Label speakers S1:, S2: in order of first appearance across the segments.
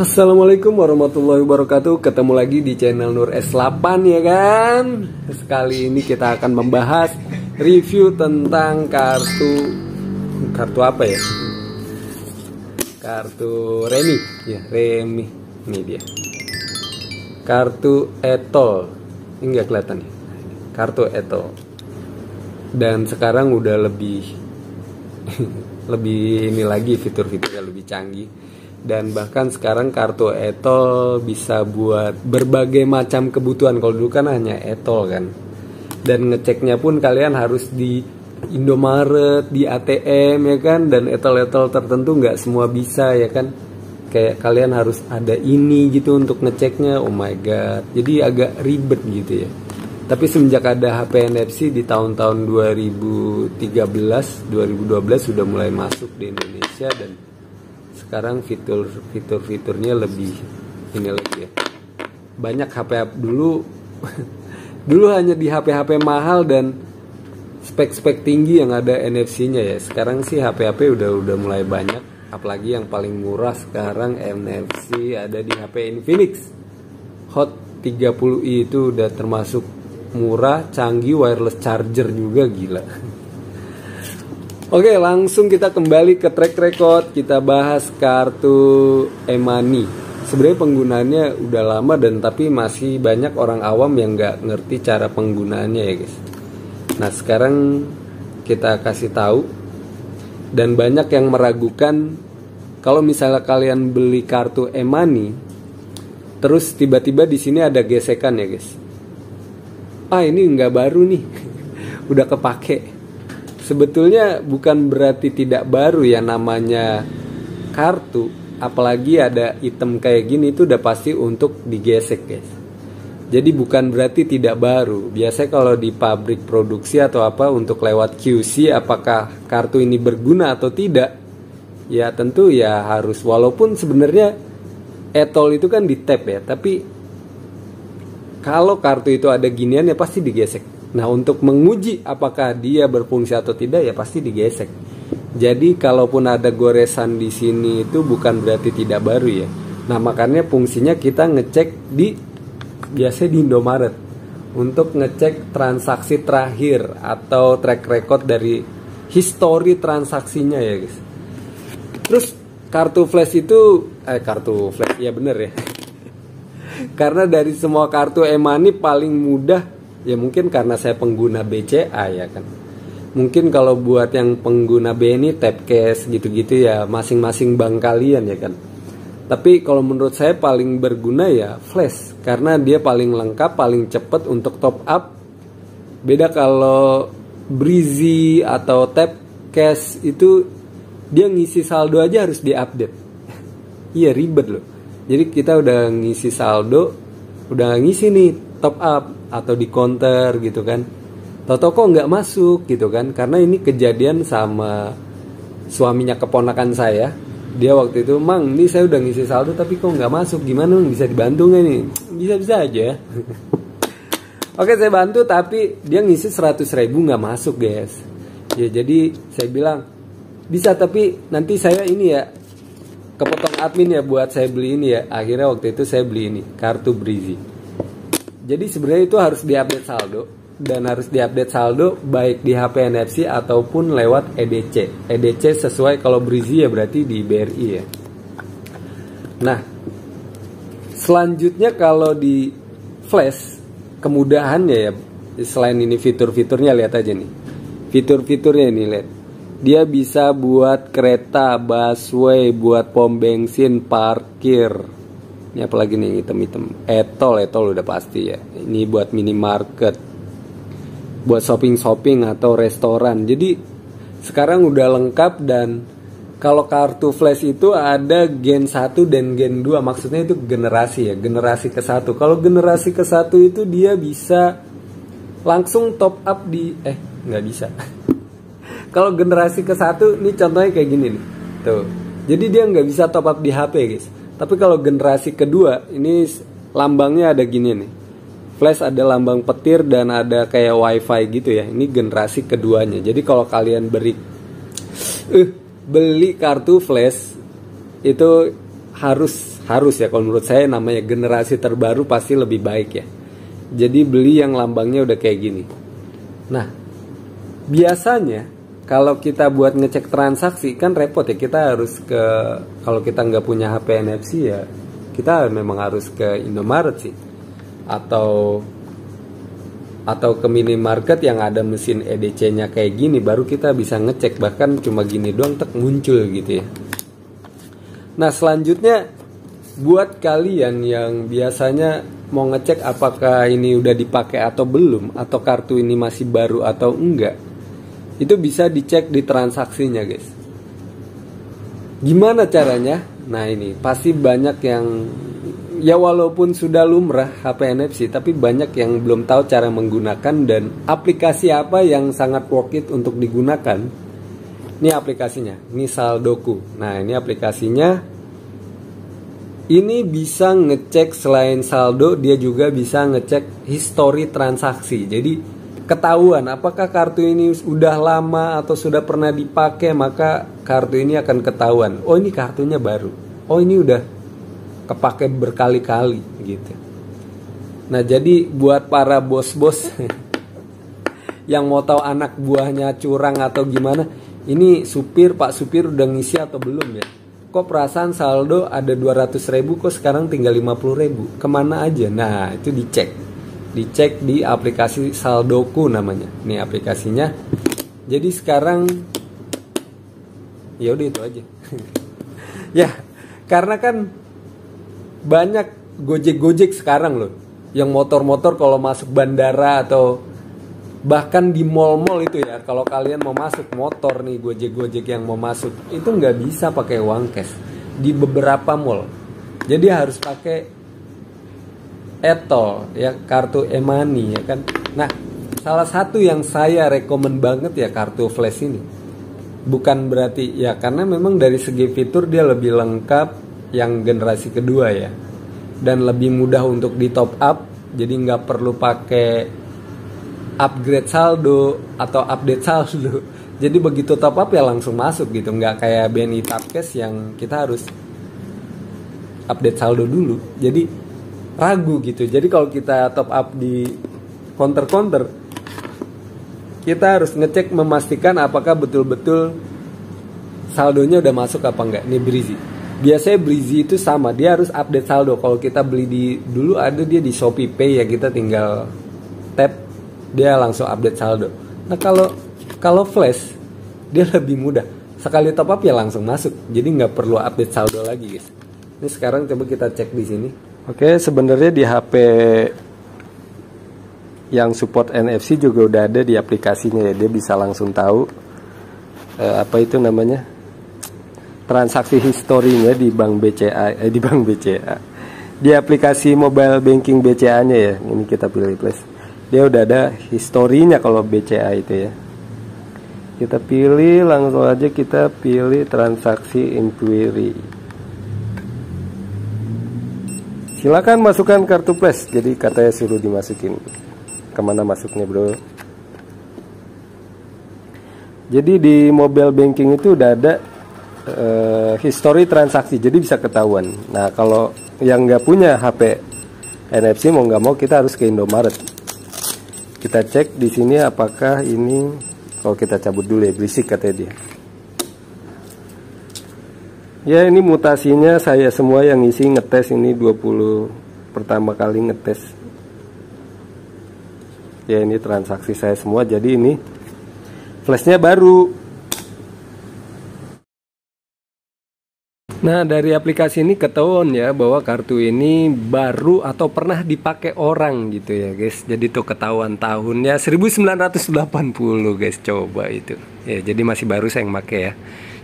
S1: Assalamualaikum warahmatullahi wabarakatuh. Ketemu lagi di channel Nur S8 ya kan. Sekali ini kita akan membahas review tentang kartu apa ya? Kartu Remi ya, Remi. Ini dia. Kartu Etol. Ini nggak kelihatan ya. Kartu Etol. Dan sekarang udah lebih lebih ini lagi, fitur-fiturnya lebih canggih. Dan bahkan sekarang kartu Etol bisa buat berbagai macam kebutuhan. Kalau dulu kan hanya Etol kan. Dan ngeceknya pun kalian harus di Indomaret, di ATM ya kan. Dan Etol-Etol tertentu nggak semua bisa ya kan. Kayak kalian harus ada ini gitu untuk ngeceknya. Oh my god. Jadi agak ribet gitu ya. Tapi semenjak ada HP NFC di tahun-tahun 2013, 2012 sudah mulai masuk di Indonesia. Dan sekarang fitur-fiturnya lebih ini lagi ya. Banyak HP dulu dulu hanya di HP-HP mahal dan spek-spek tinggi yang ada NFC-nya ya. Sekarang sih HP-HP udah mulai banyak, apalagi yang paling murah sekarang NFC ada di HP Infinix Hot 30i. Itu udah termasuk murah, canggih, wireless charger juga, gila. Oke, langsung kita kembali ke track record. Kita bahas kartu e-money. Sebenarnya penggunaannya udah lama dan tapi masih banyak orang awam yang nggak ngerti cara penggunaannya ya guys. Nah sekarang kita kasih tahu. Dan banyak yang meragukan kalau misalnya kalian beli kartu e-money, terus tiba-tiba di sini ada gesekan ya guys. Ah ini nggak baru nih, udah kepake. Sebetulnya bukan berarti tidak baru ya, namanya kartu, apalagi ada item kayak gini itu udah pasti untuk digesek guys. Jadi bukan berarti tidak baru. Biasanya kalau di pabrik produksi atau apa untuk lewat QC apakah kartu ini berguna atau tidak, ya tentu ya harus, walaupun sebenarnya Etol itu kan di tap ya, tapi kalau kartu itu ada ginian ya pasti digesek. Nah untuk menguji apakah dia berfungsi atau tidak ya pasti digesek. Jadi kalaupun ada goresan di sini itu bukan berarti tidak baru ya. Nah makanya fungsinya kita ngecek biasanya di Indomaret untuk ngecek transaksi terakhir atau track record dari history transaksinya ya guys. Terus kartu flash itu kartu flash ya bener ya. Karena dari semua kartu e-money paling mudah. Ya mungkin karena saya pengguna BCA ya kan. Mungkin kalau buat yang pengguna BNI, tap cash gitu-gitu ya masing-masing bank kalian ya kan. Tapi kalau menurut saya paling berguna ya flash. Karena dia paling lengkap, paling cepat untuk top up. Beda kalau Breezy atau tap cash itu dia ngisi saldo aja harus diupdate. Iya ribet loh. Jadi kita udah ngisi saldo, udah ngisi nih top up atau di counter gitu kan, tau-tau kok nggak masuk gitu kan. Karena ini kejadian sama suaminya keponakan saya. Dia waktu itu, "Mang, ini saya udah ngisi saldo tapi kok nggak masuk, gimana bisa dibantu nggak nih?" Bisa-bisa aja. Oke saya bantu, tapi dia ngisi 100.000 nggak masuk guys. Ya jadi saya bilang bisa, tapi nanti saya ini ya kepotong admin ya buat saya beli ini ya. Akhirnya waktu itu saya beli ini kartu Breezy. Jadi sebenarnya itu harus diupdate saldo, dan harus diupdate saldo baik di HP NFC ataupun lewat EDC. EDC sesuai, kalau Breezy ya berarti di BRI ya. Nah, selanjutnya kalau di flash kemudahannya ya, selain ini fitur-fiturnya lihat aja nih. Fitur-fiturnya ini lihat. Dia bisa buat kereta, busway, buat pom bensin, parkir. Ini apalagi nih item-item. Etol udah pasti ya. Ini buat minimarket, buat shopping atau restoran. Jadi sekarang udah lengkap. Dan kalau kartu flash itu ada Gen 1 dan Gen 2. Maksudnya itu generasi ya, generasi ke-1. Kalau generasi ke-1 itu dia bisa langsung top up di nggak bisa. Kalau generasi ke-1 nih contohnya kayak gini nih. Tuh. Jadi dia nggak bisa top up di HP guys. Tapi kalau generasi kedua ini lambangnya ada gini nih. Flash ada lambang petir dan ada kayak wifi gitu ya. Ini generasi keduanya. Jadi kalau kalian beli kartu flash itu Harus ya, kalau menurut saya namanya generasi terbaru pasti lebih baik ya. Jadi beli yang lambangnya udah kayak gini. Nah, biasanya kalau kita buat ngecek transaksi kan repot ya, kita harus ke, kalau kita nggak punya HP NFC ya kita memang harus ke Indomaret sih, atau ke minimarket yang ada mesin EDC-nya kayak gini, baru kita bisa ngecek. Bahkan cuma gini doang tek muncul gitu ya. Nah selanjutnya, buat kalian yang biasanya mau ngecek apakah ini udah dipakai atau belum, atau kartu ini masih baru atau enggak, itu bisa dicek di transaksinya guys. Gimana caranya? Nah ini pasti banyak yang, ya walaupun sudah lumrah HP NFC, tapi banyak yang belum tahu cara menggunakan dan aplikasi apa yang sangat worth it untuk digunakan. Ini aplikasinya, ini Saldoku. Nah ini aplikasinya, ini bisa ngecek selain saldo, dia juga bisa ngecek history transaksi. Jadi ketahuan apakah kartu ini udah lama atau sudah pernah dipakai, maka kartu ini akan ketahuan. Oh ini kartunya baru, oh ini udah kepake berkali-kali gitu. Nah jadi buat para bos-bos yang mau tahu anak buahnya curang atau gimana, ini supir, pak supir udah ngisi atau belum ya, kok perasaan saldo ada 200.000 kok sekarang tinggal 50.000, kemana aja. Nah itu dicek di aplikasi Saldoku namanya, ini aplikasinya. Jadi sekarang ya udah itu aja. Ya karena kan banyak gojek sekarang loh, yang motor-motor kalau masuk bandara atau bahkan di mall-mall itu ya, kalau kalian mau masuk motor nih, gojek yang mau masuk itu nggak bisa pakai uang cash di beberapa mall. Jadi harus pakai e-tol ya, kartu e-money ya kan. Nah salah satu yang saya rekomen banget ya kartu flash ini. Bukan berarti ya, karena memang dari segi fitur dia lebih lengkap yang generasi kedua ya, dan lebih mudah untuk di top up. Jadi nggak perlu pakai upgrade saldo atau update saldo. Jadi begitu top up ya langsung masuk gitu, nggak kayak BNI Tapkes yang kita harus update saldo dulu. Jadi ragu gitu. Jadi kalau kita top up di counter, kita harus ngecek memastikan apakah betul-betul saldonya udah masuk apa enggak. Ini Breezy. Biasanya Breezy itu sama, dia harus update saldo. Kalau kita beli di dulu ada dia di Shopee Pay ya, kita tinggal tap dia langsung update saldo. Nah kalau flash dia lebih mudah, sekali top up ya langsung masuk, jadi nggak perlu update saldo lagi guys. Ini sekarang coba kita cek di sini. Oke, sebenarnya di HP yang support NFC juga udah ada di aplikasinya ya, dia bisa langsung tahu apa itu namanya, transaksi historinya di bank BCA, di aplikasi mobile banking BCA-nya ya. Ini kita pilih plus, dia udah ada historinya kalau BCA itu ya. Kita pilih langsung aja, kita pilih transaksi inquiry. Silakan masukkan kartu flash. Jadi katanya suruh dimasukin. Kemana masuknya bro? Jadi di mobile banking itu udah ada history transaksi, jadi bisa ketahuan. Nah kalau yang nggak punya HP NFC, mau nggak mau kita harus ke Indomaret. Kita cek di sini apakah ini, kalau kita cabut dulu ya, berisik katanya dia. Ya ini mutasinya saya semua yang isi, ngetes ini 20 pertama kali ngetes. Ya ini transaksi saya semua, jadi ini flashnya baru. Nah dari aplikasi ini ketahuan ya bahwa kartu ini baru atau pernah dipakai orang gitu ya guys. Jadi tuh ketahuan tahunnya 1980 guys, coba itu. Ya jadi masih baru saya yang pakai ya.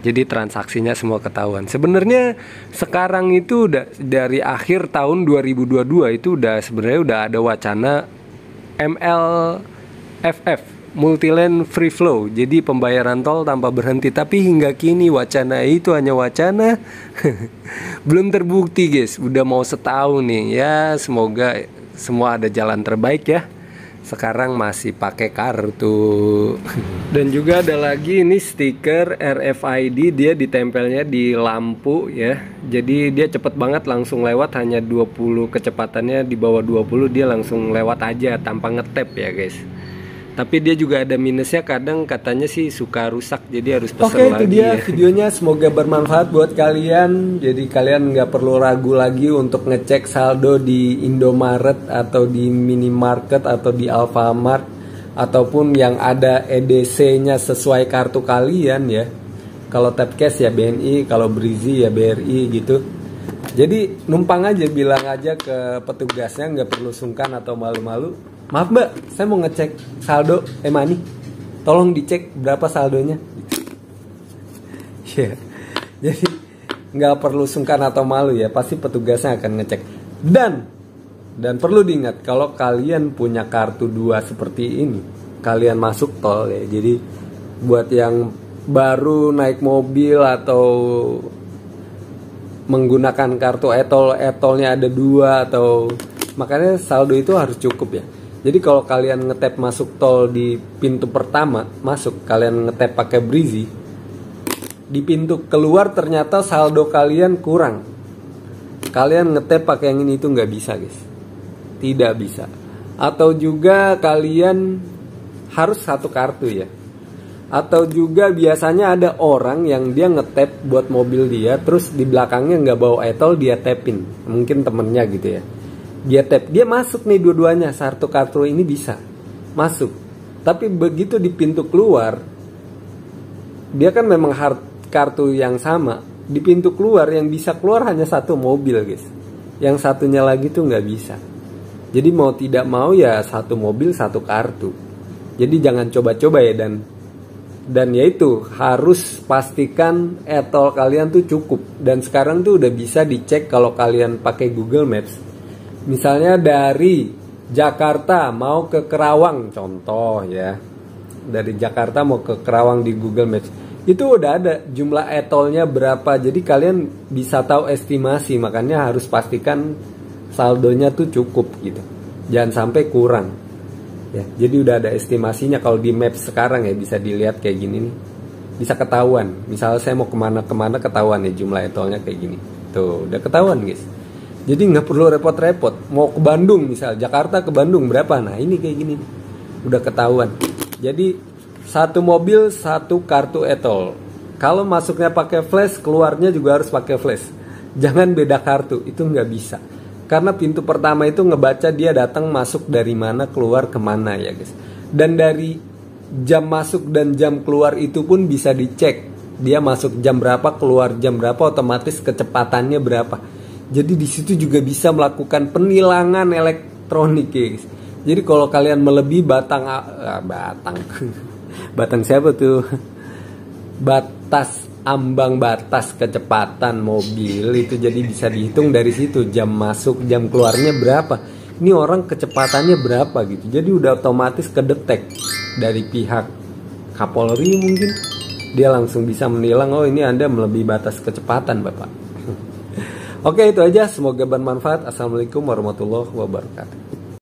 S1: Jadi transaksinya semua ketahuan. Sebenarnya sekarang itu udah dari akhir tahun 2022 itu udah sebenarnya udah ada wacana MLFF, Multi-Lane Free Flow. Jadi pembayaran tol tanpa berhenti. Tapi hingga kini wacana itu hanya wacana. Belum terbukti guys. Udah mau setahun nih. Ya semoga semua ada jalan terbaik ya. sekarang masih pakai kartu. Dan juga ada lagi ini stiker RFID, dia ditempelnya di lampu ya. Jadi dia cepet banget langsung lewat, hanya 20 kecepatannya, di bawah 20 dia langsung lewat aja tanpa ngetap ya guys. Tapi dia juga ada minusnya, kadang katanya sih suka rusak, jadi harus pesen lagi. Oke, itu dia videonya, semoga bermanfaat buat kalian. Jadi kalian nggak perlu ragu lagi untuk ngecek saldo di Indomaret atau di minimarket atau di Alfamart ataupun yang ada EDC-nya sesuai kartu kalian ya. Kalau tap cash ya BNI, kalau Brizi ya BRI gitu. Jadi numpang aja, bilang aja ke petugasnya, nggak perlu sungkan atau malu-malu. Maaf mbak, saya mau ngecek saldo money, tolong dicek berapa saldonya. Ya, jadi nggak perlu sungkan atau malu ya, pasti petugasnya akan ngecek. Dan perlu diingat, kalau kalian punya kartu 2 seperti ini, kalian masuk tol ya. Jadi buat yang baru naik mobil atau menggunakan kartu etolnya ada 2 atau, makanya saldo itu harus cukup ya. Jadi kalau kalian ngetap masuk tol di pintu pertama masuk, kalian ngetap pakai Brizi, di pintu keluar ternyata saldo kalian kurang, kalian ngetap pakai yang ini, itu nggak bisa guys, tidak bisa. Atau juga kalian harus satu kartu ya. Atau juga biasanya ada orang yang dia ngetap buat mobil dia, terus di belakangnya nggak bawa etol, dia tapin, mungkin temennya gitu ya. Dia tap, dia masuk nih dua-duanya, satu kartu ini bisa masuk. Tapi begitu di pintu keluar, dia kan memang kartu yang sama, di pintu keluar yang bisa keluar hanya satu mobil guys, yang satunya lagi tuh nggak bisa. Jadi mau tidak mau ya satu mobil satu kartu. Jadi jangan coba-coba ya, dan ya itu harus pastikan etol kalian tuh cukup. Dan sekarang tuh udah bisa dicek kalau kalian pakai Google Maps. Misalnya dari Jakarta mau ke Kerawang, contoh ya, dari Jakarta mau ke Kerawang di Google Maps, itu udah ada jumlah etolnya berapa. Jadi kalian bisa tahu estimasi, makanya harus pastikan saldonya tuh cukup gitu, jangan sampai kurang ya. Jadi udah ada estimasinya. Kalau di Maps sekarang ya bisa dilihat kayak gini nih, bisa ketahuan. Misalnya saya mau kemana ketahuan ya jumlah etolnya kayak gini, tuh udah ketahuan guys. Jadi nggak perlu repot-repot. Mau ke Bandung misal, Jakarta ke Bandung berapa? Nah ini kayak gini, udah ketahuan. Jadi satu mobil satu kartu etol. Kalau masuknya pakai flash, keluarnya juga harus pakai flash. Jangan beda kartu, itu nggak bisa. Karena pintu pertama itu ngebaca dia datang masuk dari mana, keluar kemana ya guys. Dan dari jam masuk dan jam keluar itu pun bisa dicek. Dia masuk jam berapa, keluar jam berapa, otomatis kecepatannya berapa. Jadi di situ juga bisa melakukan penilangan elektronik guys. Jadi kalau kalian melebihi batang siapa tuh? Ambang batas kecepatan mobil itu, jadi bisa dihitung dari situ jam masuk, jam keluarnya berapa. Ini orang kecepatannya berapa gitu. Jadi udah otomatis kedetek dari pihak Kapolri mungkin. Dia langsung bisa menilang, oh ini Anda melebihi batas kecepatan Bapak. Oke, itu aja, semoga bermanfaat. Assalamualaikum warahmatullahi wabarakatuh.